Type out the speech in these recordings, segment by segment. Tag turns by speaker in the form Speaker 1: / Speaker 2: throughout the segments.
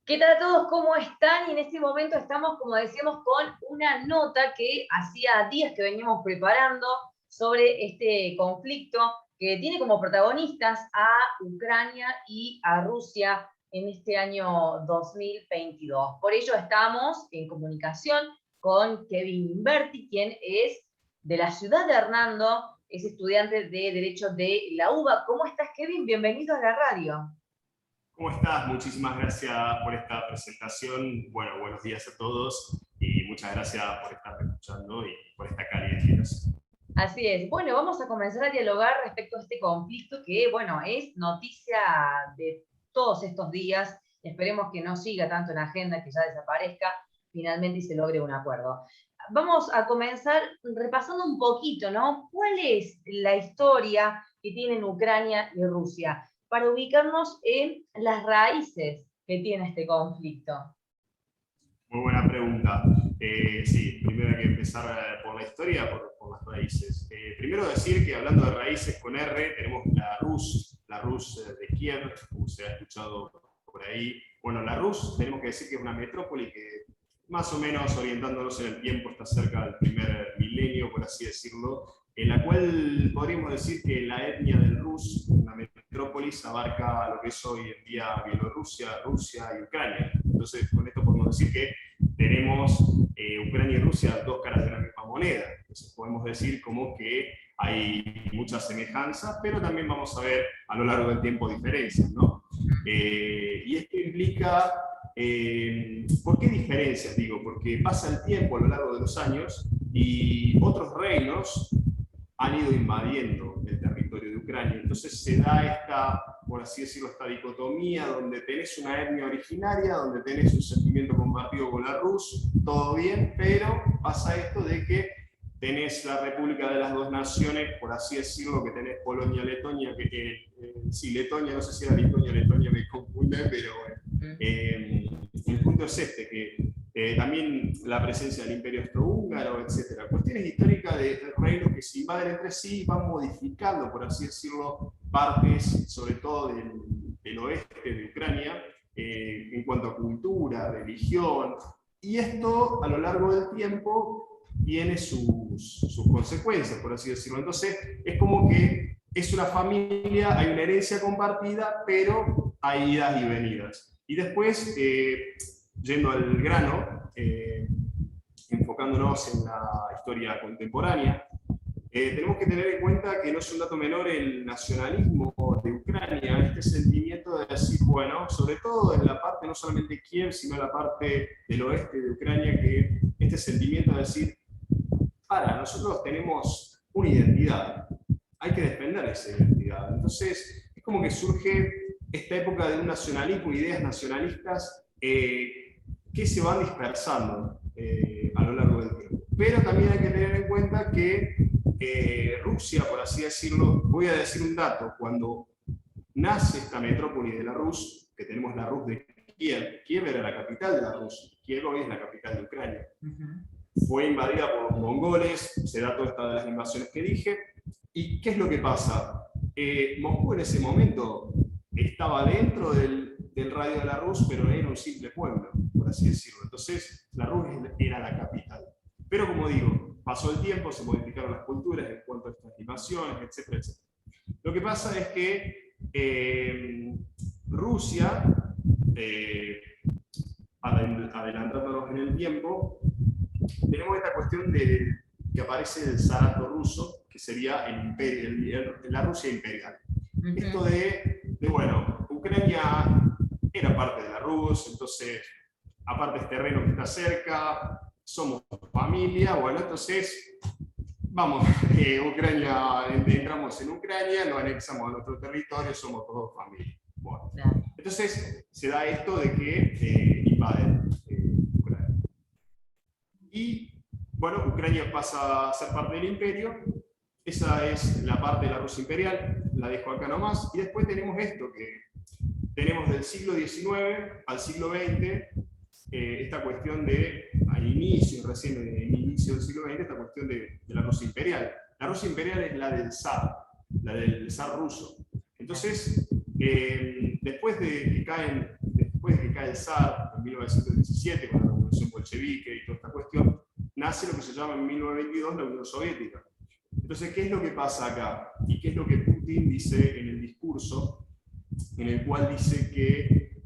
Speaker 1: ¿Qué tal a todos? ¿Cómo están? Y en este momento estamos, como decíamos, con una nota que hacía días que veníamos preparando sobre este conflicto que tiene como protagonistas a Ucrania y a Rusia en este año 2022. Por ello estamos en comunicación con Kevin Inverti, quien es de la ciudad de Hernando, es estudiante de Derecho de la UBA. ¿Cómo estás, Kevin? Bienvenido a la radio.
Speaker 2: ¿Cómo estás? Muchísimas gracias por esta presentación. Bueno, buenos días a todos y muchas gracias por estar escuchando y por esta cálida invitación.
Speaker 1: Así es. Bueno, vamos a comenzar a dialogar respecto a este conflicto que, bueno, es noticia de todos estos días. Esperemos que no siga tanto en la agenda, que ya desaparezca finalmente y se logre un acuerdo. Vamos a comenzar repasando un poquito, ¿no? ¿Cuál es la historia que tienen Ucrania y Rusia? Para ubicarnos en las raíces que tiene este conflicto.
Speaker 2: Muy buena pregunta. Sí, primero hay que empezar por la historia, por las raíces. Primero decir que hablando de raíces con R, tenemos la Rus de Kiev, como se ha escuchado por ahí. Bueno, la Rus, tenemos que decir que es una metrópoli que más o menos orientándonos en el tiempo está cerca del primer milenio, por así decirlo, en la cual podríamos decir que la etnia del Rus, una metrópolis, abarca lo que es hoy en día Bielorrusia, Rusia y Ucrania. Entonces, con esto podemos decir que tenemos Ucrania y Rusia dos caras de la misma moneda. Entonces podemos decir como que hay muchas semejanzas, pero también vamos a ver a lo largo del tiempo diferencias, ¿no? Y esto implica, ¿por qué diferencias? Digo, porque pasa el tiempo a lo largo de los años y otros reinos han ido invadiendo el territorio de Ucrania. Entonces se da esta, por así decirlo, esta dicotomía donde tenés una etnia originaria, donde tenés un sentimiento compartido con la Rus, todo bien, pero pasa esto de que tenés la República de las Dos Naciones, por así decirlo, que tenés Polonia, Letonia, que sí, Letonia, no sé si era Letonia me confunde, pero bueno. El punto es este, que también la presencia del Imperio Austrohúngaro, etc. Cuestiones históricas de reinos que se invaden entre sí y van modificando, por así decirlo, partes, sobre todo del oeste de Ucrania, en cuanto a cultura, religión, y esto a lo largo del tiempo tiene sus consecuencias, por así decirlo. Entonces, es como que es una familia, hay una herencia compartida, pero hay idas y venidas. Y después, yendo al grano, enfocándonos en la historia contemporánea, tenemos que tener en cuenta que no es un dato menor el nacionalismo de Ucrania, este sentimiento de decir, bueno, sobre todo en la parte no solamente de Kiev, sino en la parte del oeste de Ucrania, que este sentimiento de decir, nosotros tenemos una identidad, hay que defender esa identidad. Entonces, es como que surge esta época de un nacionalismo, ideas nacionalistas que se van dispersando a lo largo del tiempo. Pero también hay que tener en cuenta que Rusia, por así decirlo, voy a decir un dato, cuando nace esta metrópoli de la Rus, que tenemos la Rus de Kiev, Kiev era la capital de la Rus, Kiev hoy es la capital de Ucrania. Fue invadida por los mongoles, se da toda esta de las invasiones que dije, ¿y qué es lo que pasa? Moscú en ese momento estaba dentro del radio de la Rus, pero era un simple pueblo, por así decirlo. Entonces, la Rus era la capital. Pero como digo, pasó el tiempo, se modificaron las culturas en cuanto a estas invasiones, etcétera, etcétera. Lo que pasa es que Rusia, adelantándonos en el tiempo, tenemos esta cuestión de que aparece el zarato ruso, que sería el imperio, la Rusia imperial. Esto bueno, Ucrania era parte de la Rus, entonces, aparte es terreno que está cerca, somos familia, bueno, entonces, vamos, Ucrania, entramos en Ucrania, nos anexamos a nuestro territorio, somos todos familia. Bueno, entonces, se da esto de que invaden Ucrania. Y, bueno, Ucrania pasa a ser parte del imperio. Esa es la parte de la Rusia imperial, la dejo acá nomás. Y después tenemos esto, que tenemos del siglo XIX al siglo XX, esta cuestión de, al inicio, recién en el inicio del siglo XX, esta cuestión de la Rusia imperial. La Rusia imperial es la del zar ruso. Entonces, después de que caen después de que cae el zar, en 1917, con la revolución bolchevique y toda esta cuestión, nace lo que se llama en 1922 la Unión Soviética. Entonces, ¿qué es lo que pasa acá? ¿Y qué es lo que Putin dice en el discurso, en el cual dice que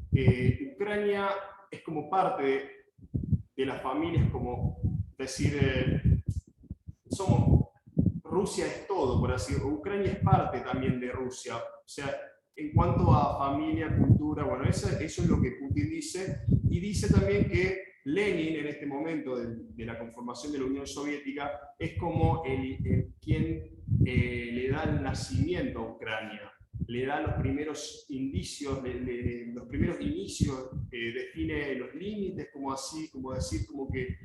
Speaker 2: Ucrania es como parte de las familias, como decir, Rusia es todo, por así decirlo, Ucrania es parte también de Rusia, o sea, en cuanto a familia, cultura, bueno, eso es lo que Putin dice, y dice también que Lenin, en este momento de la conformación de la Unión Soviética, es como quien le da el nacimiento a Ucrania, le da los primeros indicios, los primeros inicios, define los límites, como decir, como que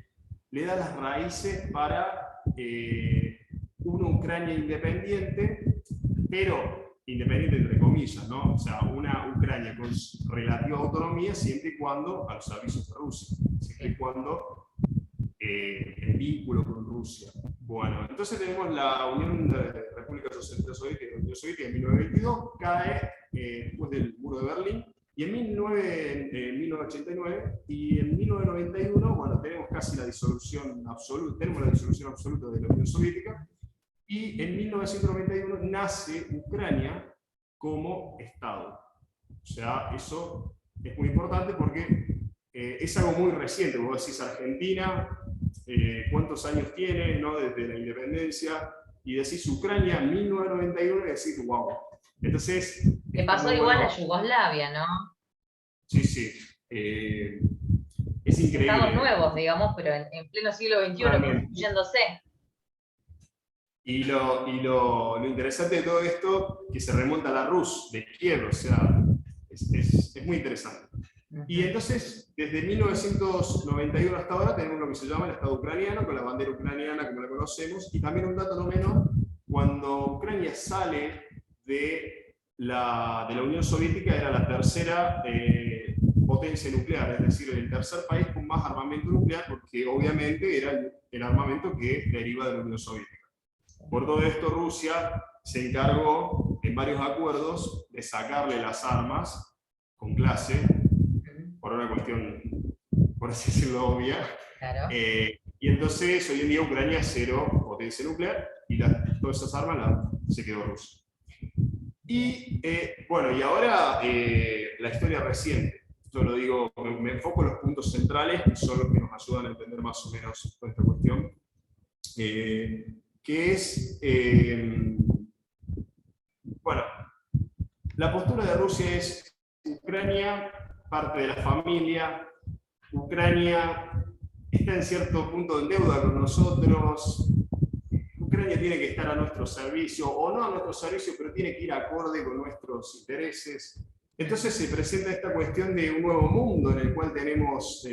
Speaker 2: le da las raíces para una Ucrania independiente, pero independiente entre comillas, ¿no? O sea, una Ucrania con relativa autonomía siempre y cuando a los servicios de Rusia, siempre y cuando el vínculo con Rusia. Bueno, entonces tenemos la Unión de Repúblicas Socialistas Soviéticas, la Unión Soviética en 1922, cae después del muro de Berlín, y en 1989 y en 1991, bueno, tenemos casi la disolución absoluta, tenemos la disolución absoluta de la Unión Soviética, y en 1991 nace Ucrania como Estado. O sea, eso es muy importante porque es algo muy reciente. Vos decís Argentina, cuántos años tiene, ¿no? Desde la independencia, y decís Ucrania 1991 y decís wow. Entonces,
Speaker 1: le pasó igual a Yugoslavia, ¿no?
Speaker 2: Sí, sí. Es increíble.
Speaker 1: Estados nuevos, digamos, pero en pleno siglo XXI, construyéndose.
Speaker 2: Y lo interesante de todo esto, que se remonta a la Rus de Kiev, o sea, es muy interesante. Y entonces, desde 1991 hasta ahora, tenemos lo que se llama el Estado ucraniano, con la bandera ucraniana como la conocemos, y también un dato no menor, cuando Ucrania sale de la Unión Soviética, era la tercera potencia nuclear, es decir, el tercer país con más armamento nuclear, porque obviamente era el armamento que deriva de la Unión Soviética. Por todo esto, Rusia se encargó en varios acuerdos de sacarle las armas con clase, por una cuestión, por así decirlo, obvia.
Speaker 1: Claro.
Speaker 2: Y entonces, hoy en día, Ucrania es cero potencia nuclear y todas esas armas se quedó Rusia. Y bueno, y ahora la historia reciente. Esto lo digo, me enfoco en los puntos centrales, que son los que nos ayudan a entender más o menos toda esta cuestión. Que es, bueno, la postura de Rusia es Ucrania, parte de la familia, Ucrania está en cierto punto en deuda con nosotros, Ucrania tiene que estar a nuestro servicio, o no a nuestro servicio, pero tiene que ir acorde con nuestros intereses. Entonces se presenta esta cuestión de un nuevo mundo en el cual tenemos,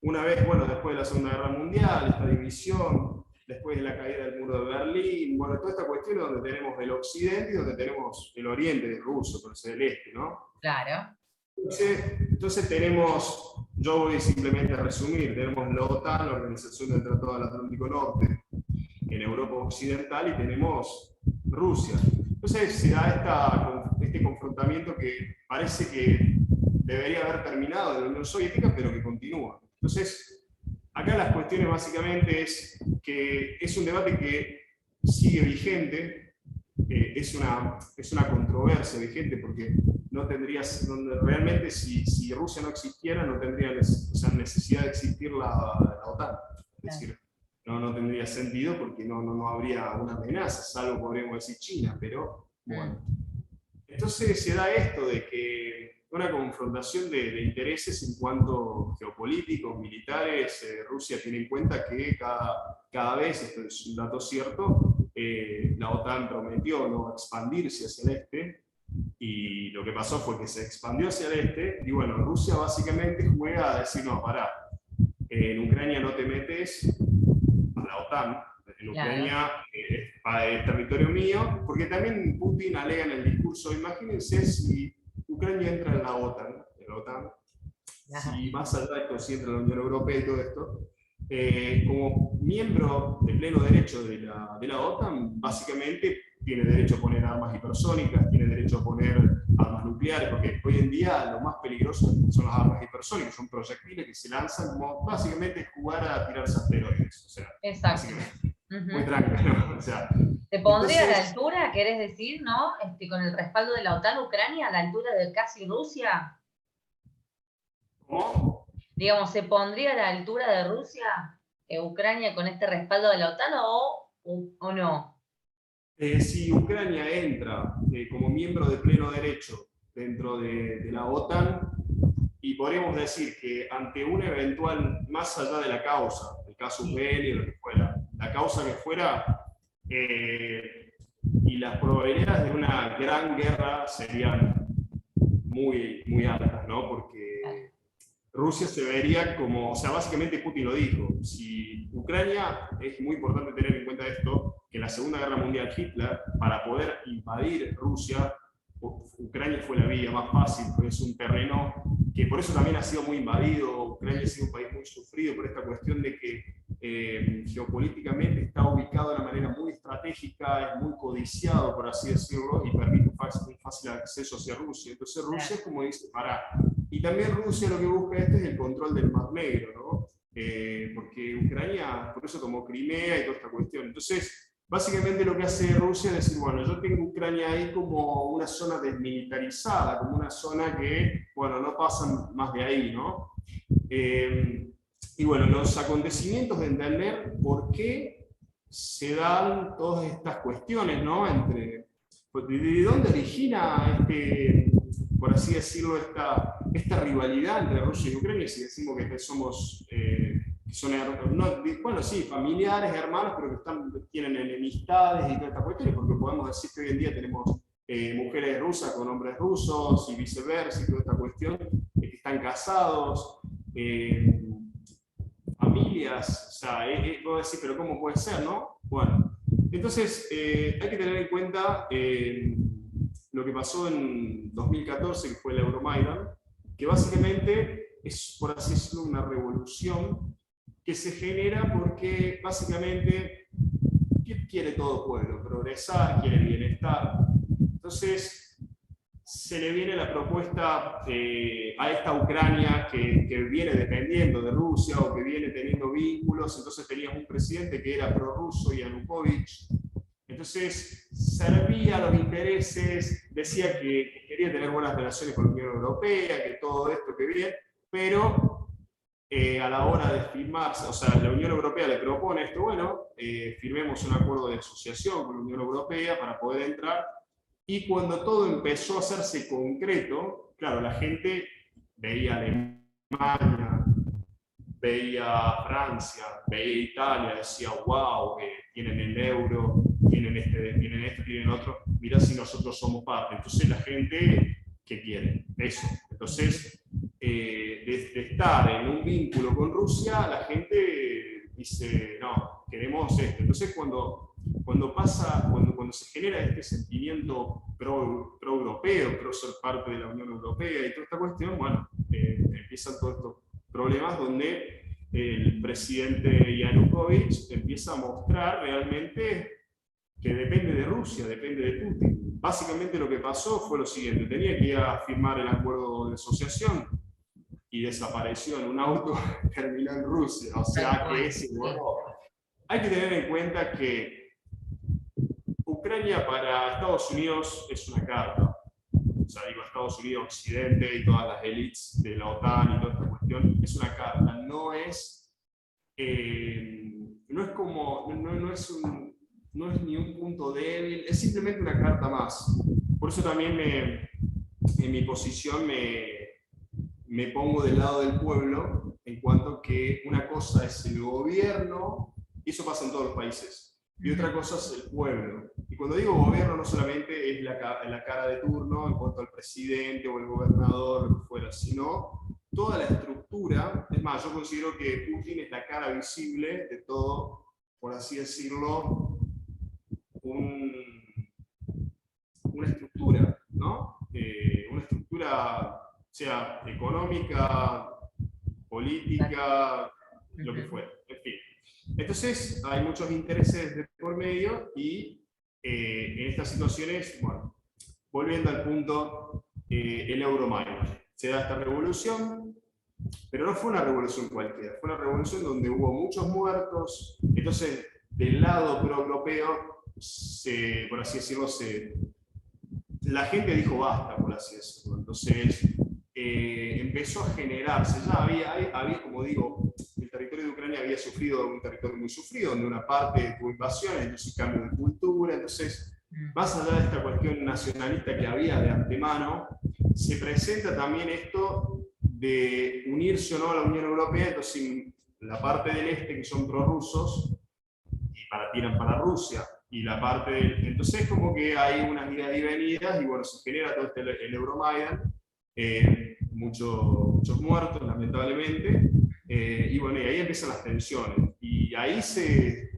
Speaker 2: una vez, bueno, después de la Segunda Guerra Mundial, esta división, después de la caída del muro de Berlín, bueno, toda esta cuestión donde tenemos el occidente y donde tenemos el oriente del ruso, por ser el este, ¿no?
Speaker 1: Claro.
Speaker 2: Entonces tenemos, yo voy simplemente a resumir, tenemos la OTAN, la Organización del Tratado del Atlántico Norte, en Europa Occidental, y tenemos Rusia. Entonces se da este confrontamiento que parece que debería haber terminado de la Unión Soviética, pero que continúa. Entonces, acá las cuestiones básicamente es que es un debate que sigue vigente, es una controversia vigente, porque no tendrías, realmente si Rusia no existiera, no tendría necesidad de existir la OTAN. Es decir, no tendría sentido porque no habría una amenaza, salvo podríamos decir China, pero bueno. Entonces se da esto de que una confrontación de intereses en cuanto geopolíticos, militares. Rusia tiene en cuenta que cada vez, esto es un dato cierto, la OTAN prometió no expandirse hacia el este, y lo que pasó fue que se expandió hacia el este, y bueno, Rusia básicamente juega a decir, no, pará, en Ucrania no te metes a la OTAN, en Ucrania es territorio mío, porque también Putin alega en el discurso, imagínense si Ucrania entra en la OTAN, si más allá de esto, si entra en la Unión Europea y todo esto, como miembro de pleno derecho de la OTAN, básicamente tiene derecho a poner armas hipersónicas, tiene derecho a armas nucleares, porque hoy en día lo más peligroso son las armas hipersónicas, son proyectiles que se lanzan como básicamente jugar a tirarse asteroides. O sea,
Speaker 1: Exacto.
Speaker 2: muy tranquilo, ¿no? O sea,
Speaker 1: ¿te pondría
Speaker 2: entonces,
Speaker 1: a la altura, querés decir, no? Con el respaldo de la OTAN, Ucrania, a la altura de casi Rusia.
Speaker 2: ¿cómo?
Speaker 1: Digamos, ¿se pondría a la altura de Rusia, Ucrania, con este respaldo de la OTAN o no?
Speaker 2: Si Ucrania entra como miembro de pleno derecho dentro de la OTAN, y podríamos decir que ante un eventual, más allá de la causa, el caso Ucrania o lo que fuera, la causa que fuera, y las probabilidades de una gran guerra serían muy, muy altas, ¿no? Porque Rusia se vería como, o sea, básicamente Putin lo dijo, si Ucrania, es muy importante tener en cuenta esto, que en la Segunda Guerra Mundial Hitler, para poder invadir Rusia, Ucrania fue la vía más fácil, porque es un terreno que por eso también ha sido muy invadido. Ucrania ha sido un país muy sufrido por esta cuestión de que geopolíticamente está ubicado de una manera muy estratégica, es muy codiciado, por así decirlo, y permite un fácil acceso hacia Rusia. Entonces Rusia es como dice, para. Y también Rusia lo que busca esto es el control del Mar Negro, ¿no? Porque Ucrania, por eso tomó Crimea y toda esta cuestión. Entonces, básicamente lo que hace Rusia es decir, bueno, yo tengo Ucrania ahí como una zona desmilitarizada, como una zona que, bueno, no pasan más de ahí, ¿no? Y bueno, los acontecimientos de entender por qué se dan todas estas cuestiones, ¿no? ¿De dónde origina por así decirlo, esta rivalidad entre Rusia y Ucrania? Si decimos que somos, bueno, sí, familiares, hermanos, pero que tienen enemistades y todas estas cuestiones, porque podemos decir que hoy en día tenemos mujeres rusas con hombres rusos y viceversa, y toda esta cuestión, que están casados, familias, o sea, puedo decir, pero ¿cómo puede ser, no? Bueno, entonces hay que tener en cuenta lo que pasó en 2014, que fue el Euromaidan, que básicamente es, por así decirlo, una revolución que se genera porque básicamente quiere todo pueblo, progresar, quiere bienestar. Entonces, se le viene la propuesta a esta Ucrania que viene dependiendo de Rusia o que viene teniendo vínculos. Entonces teníamos un presidente que era prorruso, Yanukovych. Entonces servía los intereses, decía que quería tener buenas relaciones con la Unión Europea, que todo esto que bien, pero a la hora de firmarse, o sea, la Unión Europea le propone esto, bueno, firmemos un acuerdo de asociación con la Unión Europea para poder entrar. Y cuando todo empezó a hacerse concreto, claro, la gente veía Alemania, veía Francia, veía Italia, decía, wow, tienen el euro, tienen esto, tienen otro, mirá si nosotros somos parte. Entonces la gente, ¿qué quiere? Eso. Entonces, de estar en un vínculo con Rusia, la gente dice, no, queremos esto. Entonces cuando se genera este sentimiento pro-europeo, pro ser parte de la Unión Europea y toda esta cuestión, bueno, empiezan todos estos problemas donde el presidente Yanukovych empieza a mostrar realmente que depende de Rusia, depende de Putin. Básicamente lo que pasó fue lo siguiente, tenía que ir a firmar el acuerdo de asociación y desapareció en un auto, terminó en Rusia, o sea que es igual. Hay que tener en cuenta que Ucrania para Estados Unidos es una carta. O sea, digo, Estados Unidos, Occidente y todas las élites de la OTAN y toda esta cuestión, es una carta. No es ni un punto débil, es simplemente una carta más. Por eso también en mi posición me pongo del lado del pueblo, en cuanto que una cosa es el gobierno, y eso pasa en todos los países, y otra cosa es el pueblo. Y cuando digo gobierno, no solamente es la cara de turno en cuanto al presidente o el gobernador, lo que fuera, sino toda la estructura. Es más, yo considero que Putin es la cara visible de todo, por así decirlo, una estructura, ¿no? Una estructura, sea económica, política, lo que fuera, en fin. Entonces, hay muchos intereses de por medio y en estas situaciones, bueno, volviendo al punto, el Euromaidan. Se da esta revolución, pero no fue una revolución cualquiera, fue una revolución donde hubo muchos muertos. Entonces, del lado pro-europeo, por así decirlo, la gente dijo basta, por así decirlo. Entonces, empezó a generarse, ya había, como digo, el territorio de Ucrania había sufrido un territorio muy sufrido, donde una parte tuvo invasiones, entonces cambio de cultura. Entonces, más allá de esta cuestión nacionalista que había de antemano, se presenta también esto de unirse o no a la Unión Europea. Entonces, la parte del este, que son prorrusos, tiran para Rusia, y la parte del... Entonces, como que hay unas idas y venidas, y bueno, se genera todo el Euromaidan, muchos muertos, lamentablemente, y bueno, y ahí empiezan las tensiones, y ahí se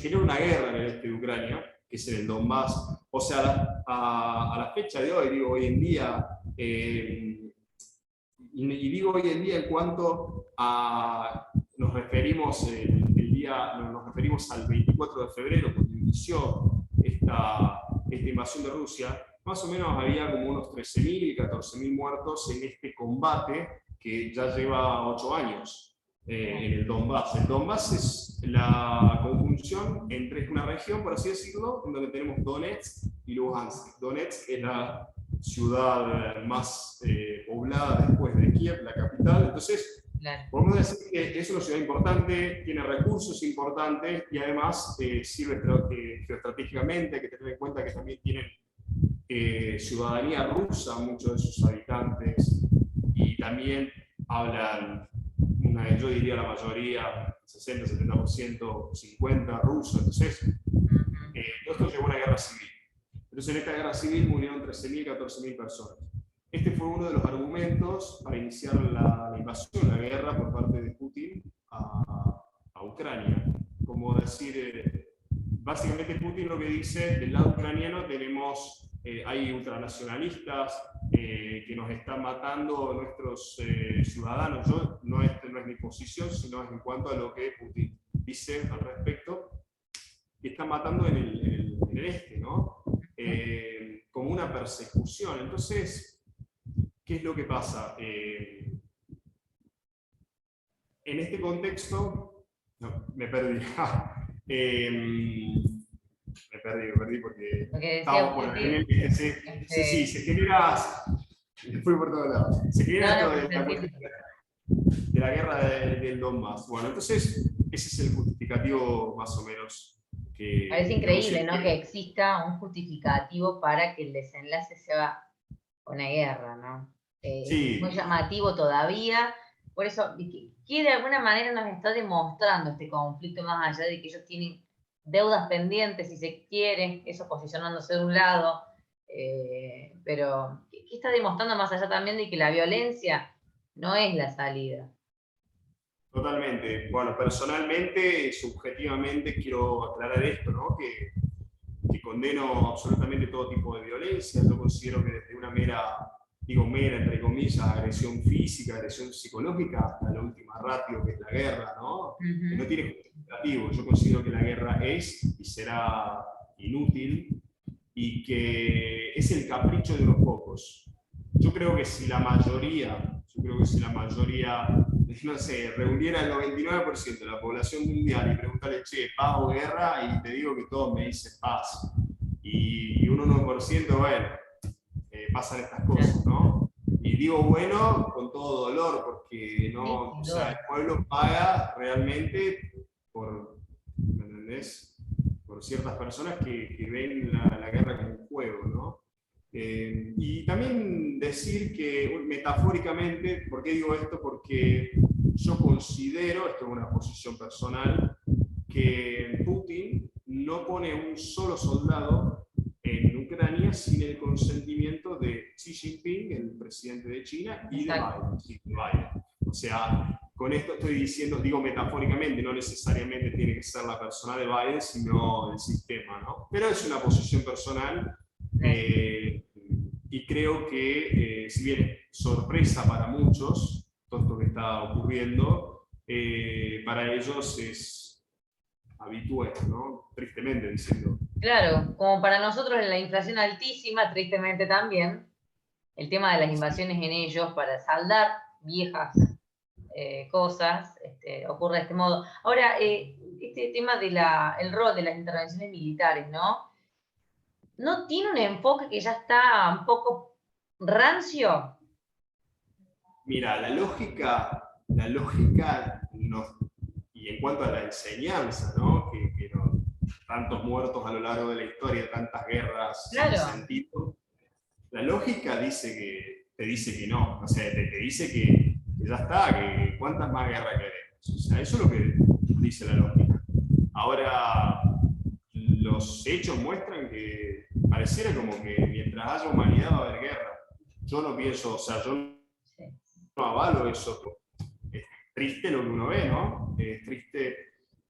Speaker 2: genera una guerra en el este de Ucrania, que es en el Donbass. O sea, a la fecha de hoy, digo hoy en día, y digo hoy en día en cuanto a, nos referimos al 24 de febrero, cuando inició esta invasión de Rusia. Más o menos había como unos 13.000, 14.000 muertos en este combate que ya lleva 8 años en el Donbass. El Donbass es la conjunción entre una región, por así decirlo, en donde tenemos Donetsk y Luhansk. Donetsk es la ciudad más poblada después de Kiev, la capital. Entonces, podemos decir que es una ciudad importante, tiene recursos importantes y además sirve geoestratégicamente. Hay que tener en cuenta que también tienen ciudadanía rusa, muchos de sus habitantes, y también hablan, yo diría la mayoría, 60-70%, 50% ruso. Entonces, todo esto llevó a una guerra civil. Entonces, en esta guerra civil murieron 13.000, 14.000 personas. Este fue uno de los argumentos para iniciar la invasión, la guerra por parte de Putin a Ucrania. Como decir, básicamente Putin lo que dice, del lado ucraniano tenemos, hay ultranacionalistas que nos están matando nuestros ciudadanos. No es mi posición, sino es en cuanto a lo que Putin dice al respecto, que están matando en el este, ¿no? Como una persecución. Entonces, ¿qué es lo que pasa? En este contexto, no, me perdí. Me perdí porque estaba por en el sí, se genera, fui por todos lados. Se genera de la guerra del Donbass. Bueno, entonces, ese es el justificativo más o menos que...
Speaker 1: Parece increíble, ¿no? Que exista un justificativo para que el desenlace sea una guerra, ¿no?
Speaker 2: Sí.
Speaker 1: Es muy llamativo todavía. Por eso, que de alguna manera nos está demostrando este conflicto, más allá de que ellos tienen deudas pendientes, si se quiere, eso posicionándose de un lado, pero ¿qué está demostrando más allá también de que la violencia no es la salida?
Speaker 2: Totalmente. Bueno, personalmente, subjetivamente, quiero aclarar esto, ¿no? Que condeno absolutamente todo tipo de violencia. Yo considero que desde una mera, entre comillas, agresión física, agresión psicológica, hasta la última ratio, que es la guerra, ¿no? Que no tiene justificativo. Yo considero que la guerra es y será inútil, y que es el capricho de unos pocos. Yo creo que si la mayoría, no sé, reuniera el 99% de la población mundial y preguntarle, che, paz o guerra, y te digo que todos me dicen paz. Y un 1%, bueno, pasan estas cosas, ¿no? Y digo bueno con todo dolor, porque no, o sea, el pueblo paga realmente por, ¿me entendés? Por ciertas personas que ven la guerra como un juego, ¿no? Y también decir que, metafóricamente, ¿por qué digo esto? Porque yo considero, esto es una posición personal, que Putin no pone un solo soldado en Ucrania sin el consentimiento de Xi Jinping, el presidente de China, y de Biden. O sea, con esto estoy diciendo, digo metafóricamente, no necesariamente tiene que ser la persona de Biden, sino el sistema, ¿no? Pero es una posición personal. Y creo que, si bien sorpresa para muchos, todo esto que está ocurriendo, para ellos es habitual, ¿no? Tristemente diciendo.
Speaker 1: Claro, como para nosotros la inflación altísima, tristemente también, el tema de las invasiones en ellos para saldar viejas cosas, ocurre de este modo. Ahora, este tema de el rol de las intervenciones militares, ¿no? ¿No tiene un enfoque que ya está un poco rancio?
Speaker 2: Mira, la lógica nos, y en cuanto a la enseñanza, ¿no? Tantos muertos a lo largo de la historia, tantas guerras sin
Speaker 1: Claro,
Speaker 2: sentido, la lógica te dice que no, o sea, te dice que ya está, que cuántas más guerras queremos. O sea, eso es lo que dice la lógica. Ahora, los hechos muestran que pareciera como que mientras haya humanidad va a haber guerra. Yo no pienso, o sea, yo
Speaker 1: sí,
Speaker 2: no avalo eso. Es triste lo que uno ve, ¿no? Es triste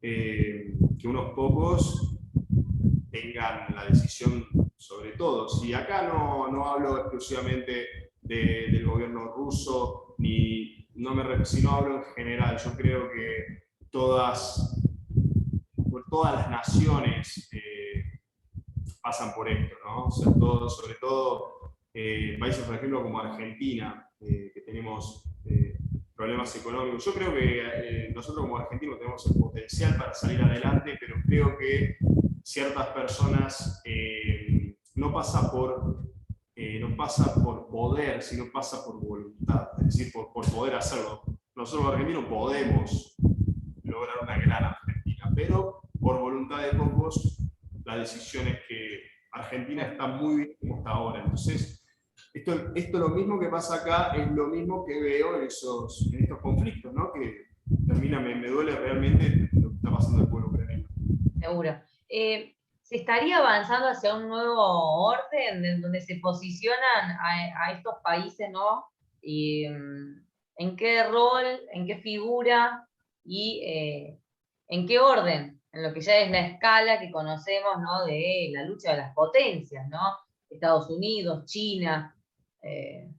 Speaker 2: que unos pocos tengan la decisión sobre todo. Si acá no hablo exclusivamente del gobierno ruso, si no hablo en general, yo creo que todas las naciones pasan por esto, ¿no? O sea, sobre todo países, por ejemplo, como Argentina, que tenemos problemas económicos. Yo creo que nosotros como argentinos tenemos el potencial para salir adelante, pero creo que ciertas personas no pasa por poder, sino pasa por voluntad, es decir, por poder hacerlo. Nosotros los argentinos podemos lograr una gran Argentina, pero por voluntad de pocos, la decisión es que Argentina está muy bien como está ahora. Entonces, esto lo mismo que pasa acá es lo mismo que veo en estos conflictos, ¿no? Que me duele realmente lo que está pasando el pueblo ucraniano.
Speaker 1: seguro. ¿Se estaría avanzando hacia un nuevo orden en donde se posicionan a estos países, ¿no? Y, ¿en qué rol, en qué figura y en qué orden? En lo que ya es la escala que conocemos, ¿no? De la lucha de las potencias, ¿no? Estados Unidos, China. eh,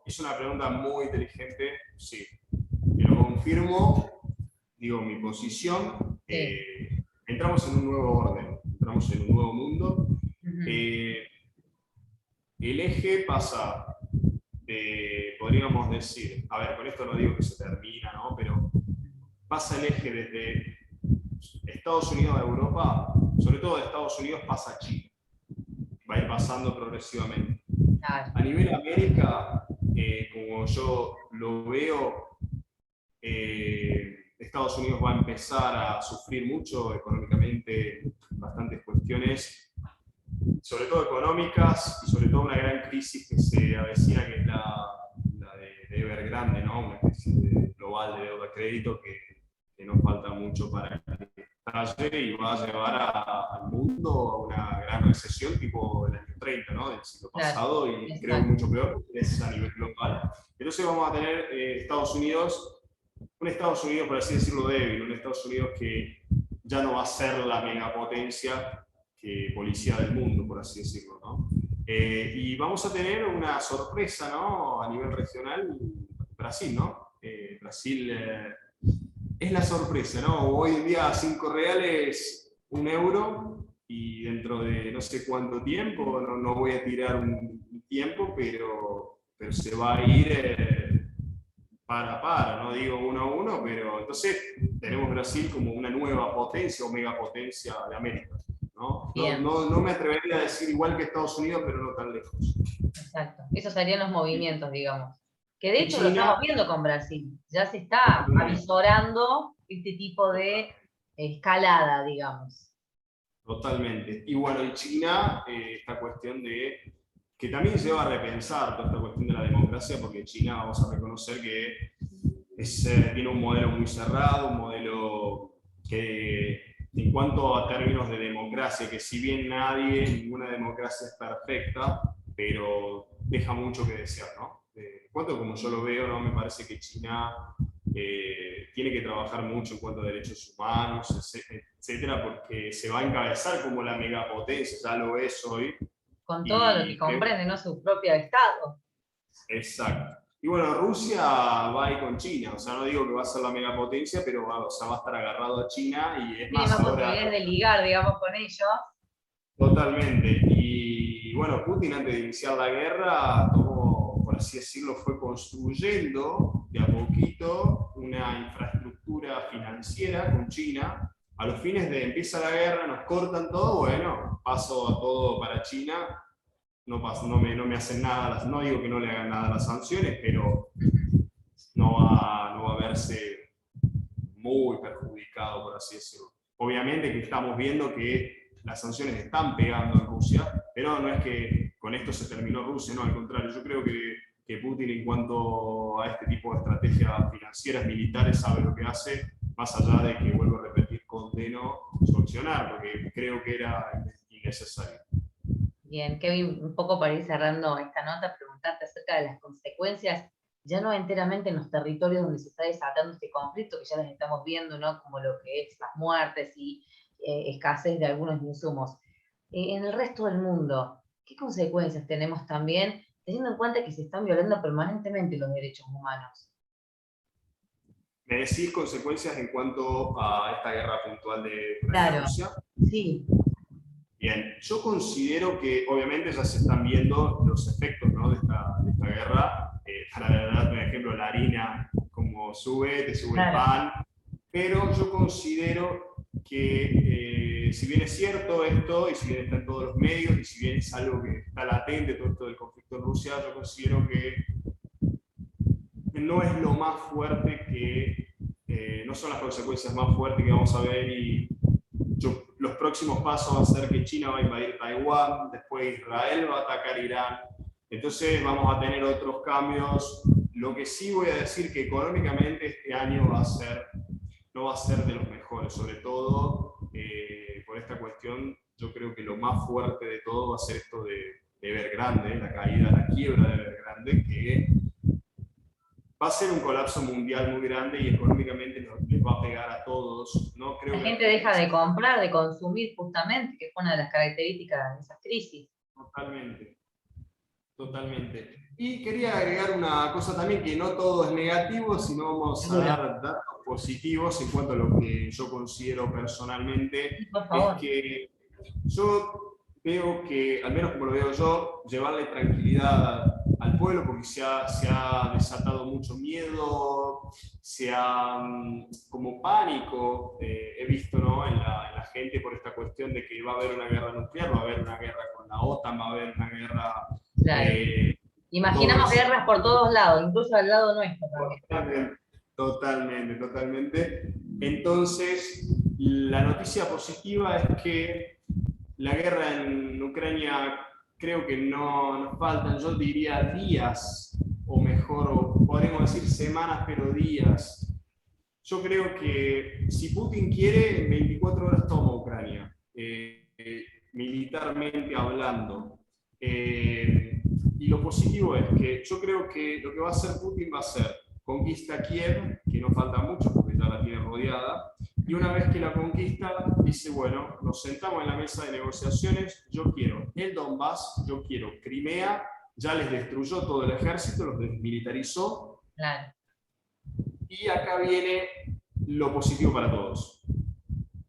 Speaker 2: Es una pregunta muy inteligente, sí. Te lo confirmo, digo, mi posición.
Speaker 1: sí.
Speaker 2: Entramos en un nuevo orden, entramos en un nuevo mundo.
Speaker 1: Ujú.
Speaker 2: Eh, el eje pasa de, podríamos decir, a ver, con esto no digo que se termina, ¿no? Pero pasa el eje desde Estados Unidos a Europa, sobre todo de Estados Unidos pasa a China. Va a ir pasando progresivamente.
Speaker 1: Claro.
Speaker 2: A nivel América, como yo lo veo, Estados Unidos va a empezar a sufrir mucho económicamente bastantes cuestiones, sobre todo económicas y sobre todo una gran crisis que se avecina, que es la de Evergrande, ¿no? Una crisis global de deuda crédito que nos falta mucho para que estalle y va a llevar al mundo a una gran recesión tipo el año 30, ¿no? Del siglo
Speaker 1: Claro,
Speaker 2: pasado, y creo que
Speaker 1: exacto.
Speaker 2: mucho peor, es a nivel global. Entonces vamos a tener Estados Unidos, un Estados Unidos, por así decirlo, débil, un Estados Unidos que ya no va a ser la megapotencia que policía del mundo, por así decirlo, ¿no? Y vamos a tener una sorpresa, ¿no? A nivel regional, Brasil, ¿no? Brasil es la sorpresa, ¿no? Hoy en día 5 reales, un euro, y dentro de no sé cuánto tiempo, no voy a tirar un tiempo, pero se va a ir para, no digo 1 a 1, pero entonces tenemos Brasil como una nueva potencia o megapotencia de América.
Speaker 1: Bien,
Speaker 2: No me atrevería a decir igual que Estados Unidos, pero no tan lejos.
Speaker 1: exacto. Esos serían los movimientos, digamos. Que de
Speaker 2: Y
Speaker 1: hecho lo estamos
Speaker 2: China,
Speaker 1: viendo con Brasil. Ya se está avisorando este tipo de escalada, digamos.
Speaker 2: totalmente. Y bueno, y China, esta cuestión de que también se va a repensar toda esta cuestión de la democracia, porque China, vamos a reconocer que tiene un modelo muy cerrado, un modelo que, en cuanto a términos de democracia, que si bien ninguna democracia es perfecta, pero deja mucho que desear, ¿no? En cuanto como yo lo veo, ¿no? Me parece que China tiene que trabajar mucho en cuanto a derechos humanos, etcétera, porque se va a encabezar como la megapotencia, ya lo es hoy,
Speaker 1: Con todo lo que
Speaker 2: y creo,
Speaker 1: comprende, ¿no? Su propio Estado.
Speaker 2: exacto. Y bueno, Rusia va ahí con China, o sea, no digo que va a ser la megapotencia, pero va, o sea, va a estar agarrado a China y es
Speaker 1: Tiene
Speaker 2: más
Speaker 1: más
Speaker 2: ahora
Speaker 1: posibilidades de ligar, digamos, con ellos.
Speaker 2: totalmente. Y bueno, Putin antes de iniciar la guerra tomó, por así decirlo, fue construyendo de a poquito una infraestructura financiera con China. A los fines de empieza la guerra, nos cortan todo, bueno, paso a todo para China, no me hacen nada, no digo que no le hagan nada a las sanciones, pero no va a verse muy perjudicado, por así decirlo. Obviamente que estamos viendo que las sanciones están pegando en Rusia, pero no es que con esto se terminó Rusia, no, al contrario, yo creo que Putin en cuanto a este tipo de estrategias financieras, militares, sabe lo que hace, más allá de que, vuelvo a repetir, condeno su accionar, porque creo que era innecesario.
Speaker 1: Bien, Kevin, un poco para ir cerrando esta nota, preguntarte acerca de las consecuencias, ya no enteramente en los territorios donde se está desatando este conflicto, que ya las estamos viendo, ¿no? Como lo que es las muertes y escasez de algunos insumos. En el resto del mundo, ¿qué consecuencias tenemos también, teniendo en cuenta que se están violando permanentemente los derechos humanos?
Speaker 2: ¿Me decís consecuencias en cuanto a esta guerra puntual de
Speaker 1: Claro,
Speaker 2: Ucrania-Rusia?
Speaker 1: sí,
Speaker 2: Bien, yo considero que obviamente ya se están viendo los efectos, ¿no?, de esta guerra. Para darte un ejemplo, la harina, como sube, te sube el
Speaker 1: claro.
Speaker 2: pan, pero yo considero que si bien es cierto esto, y si bien está en todos los medios, y si bien es algo que está latente, todo esto del conflicto en Rusia, yo considero que no es lo más fuerte no son las consecuencias más fuertes que vamos a ver y los próximos pasos va a ser que China va a invadir Taiwán, después Israel va a atacar Irán, entonces vamos a tener otros cambios. Lo que sí voy a decir que económicamente este año no va a ser de los mejores, sobre todo por esta cuestión. Yo creo que lo más fuerte de todo va a ser esto de Evergrande, la caída, la quiebra de Evergrande, que va a ser un colapso mundial muy grande y económicamente les va a pegar a todos. No creo
Speaker 1: La
Speaker 2: que
Speaker 1: gente deja de comprar, de consumir justamente, que es una de las características de esas crisis.
Speaker 2: totalmente, totalmente. Y quería agregar una cosa también, que no todo es negativo, sino vamos a
Speaker 1: Seguro.
Speaker 2: dar datos positivos en cuanto a lo que yo considero personalmente,
Speaker 1: Sí, por
Speaker 2: es
Speaker 1: favor.
Speaker 2: que yo veo que, al menos como lo veo yo, llevarle tranquilidad al pueblo, porque se ha desatado mucho miedo, como pánico, he visto, ¿no?, en la gente por esta cuestión de que va a haber una guerra nuclear, va a haber una guerra con la OTAN, va a haber una guerra
Speaker 1: Claro.
Speaker 2: todo
Speaker 1: Imaginamos
Speaker 2: eso.
Speaker 1: guerras por todos lados, incluso al lado nuestro también.
Speaker 2: Totalmente, totalmente, totalmente. Entonces, la noticia positiva es que la guerra en Ucrania creo que no nos faltan, yo diría días, o mejor, o podríamos decir semanas, pero días. Yo creo que si Putin quiere, en 24 horas toma Ucrania, militarmente hablando. Y lo positivo es que yo creo que lo que va a hacer Putin va a ser conquista Kiev, que no falta mucho porque ya la tiene rodeada, y una vez que la conquista, dice, bueno, nos sentamos en la mesa de negociaciones, yo quiero el Donbass, yo quiero Crimea, ya les destruyó todo el ejército, los desmilitarizó,
Speaker 1: Claro.
Speaker 2: y acá viene lo positivo para todos.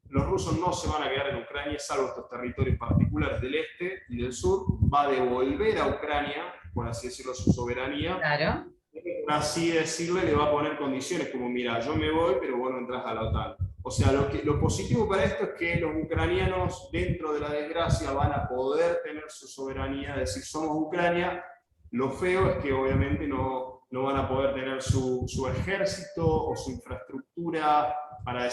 Speaker 2: Los rusos no se van a quedar en Ucrania, salvo estos territorios particulares del este y del sur. Va a devolver a Ucrania, por así decirlo, su soberanía.
Speaker 1: Claro.
Speaker 2: Por así decirlo, le va a poner condiciones como, mira, yo me voy, pero vos no entras a la OTAN. O sea, lo positivo para esto es que los ucranianos, dentro de la desgracia, van a poder tener su soberanía, es decir, somos Ucrania. Lo feo es que obviamente no van a poder tener su ejército o su infraestructura para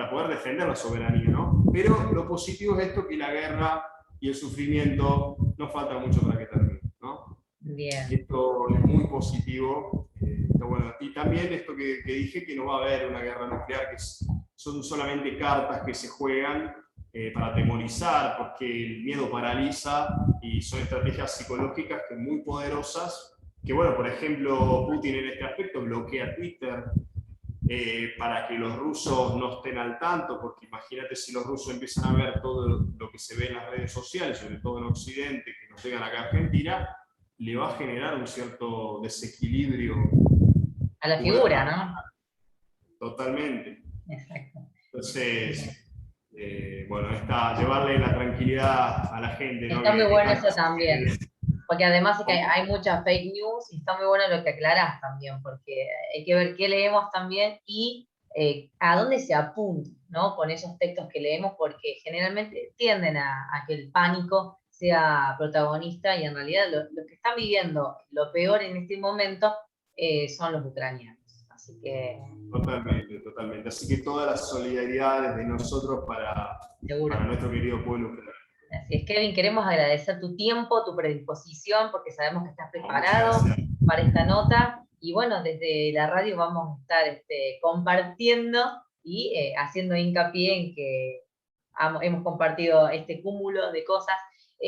Speaker 2: poder defender la soberanía, ¿no? Pero lo positivo es esto, que la guerra y el sufrimiento no falta mucho para que termine, ¿no?
Speaker 1: Bien.
Speaker 2: Y esto es muy positivo. Está bueno. Y también esto que dije, que no va a haber una guerra nuclear, que son solamente cartas que se juegan para atemorizar, porque el miedo paraliza y son estrategias psicológicas que muy poderosas, que bueno, por ejemplo, Putin en este aspecto bloquea Twitter para que los rusos no estén al tanto, porque imagínate si los rusos empiezan a ver todo lo que se ve en las redes sociales, sobre todo en Occidente, que nos llegan acá a Argentina, le va a generar un cierto desequilibrio
Speaker 1: A la figura, ¿no?
Speaker 2: Totalmente.
Speaker 1: Exacto.
Speaker 2: Entonces, bueno, llevarle la tranquilidad a la gente, ¿no?
Speaker 1: Está muy
Speaker 2: Que
Speaker 1: bueno
Speaker 2: tanto
Speaker 1: eso también. Porque además es que hay mucha fake news y está muy bueno lo que aclarás también, porque hay que ver qué leemos también y a dónde se apunta, ¿no? Con esos textos que leemos, porque generalmente tienden a que el pánico sea protagonista y en realidad lo que están viviendo lo peor en este momento son los ucranianos. Así que...
Speaker 2: Totalmente, totalmente. Así que toda la solidaridad desde nosotros para nuestro querido pueblo ucraniano.
Speaker 1: Así es, Kevin, queremos agradecer tu tiempo, tu predisposición, porque sabemos que estás
Speaker 2: Muchas
Speaker 1: preparado
Speaker 2: gracias.
Speaker 1: para esta nota. Y bueno, desde la radio vamos a estar compartiendo y haciendo hincapié en que hemos compartido este cúmulo de cosas,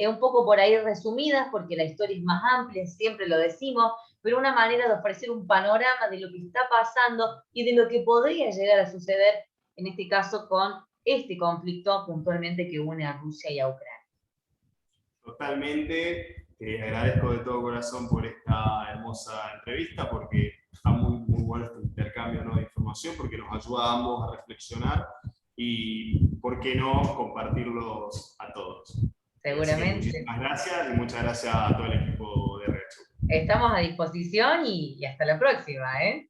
Speaker 1: un poco por ahí resumidas, porque la historia es más amplia, siempre lo decimos, pero una manera de ofrecer un panorama de lo que está pasando y de lo que podría llegar a suceder, en este caso con este conflicto puntualmente que une a Rusia y a Ucrania.
Speaker 2: Totalmente, te agradezco de todo corazón por esta hermosa entrevista, porque está muy, muy bueno este intercambio, ¿no?, de información, porque nos ayuda a ambos a reflexionar y, ¿por qué no?, compartirlos a todos.
Speaker 1: Seguramente.
Speaker 2: Muchísimas gracias y muchas gracias a todo el equipo de Red Sur.
Speaker 1: Estamos a disposición y hasta la próxima, ¿eh?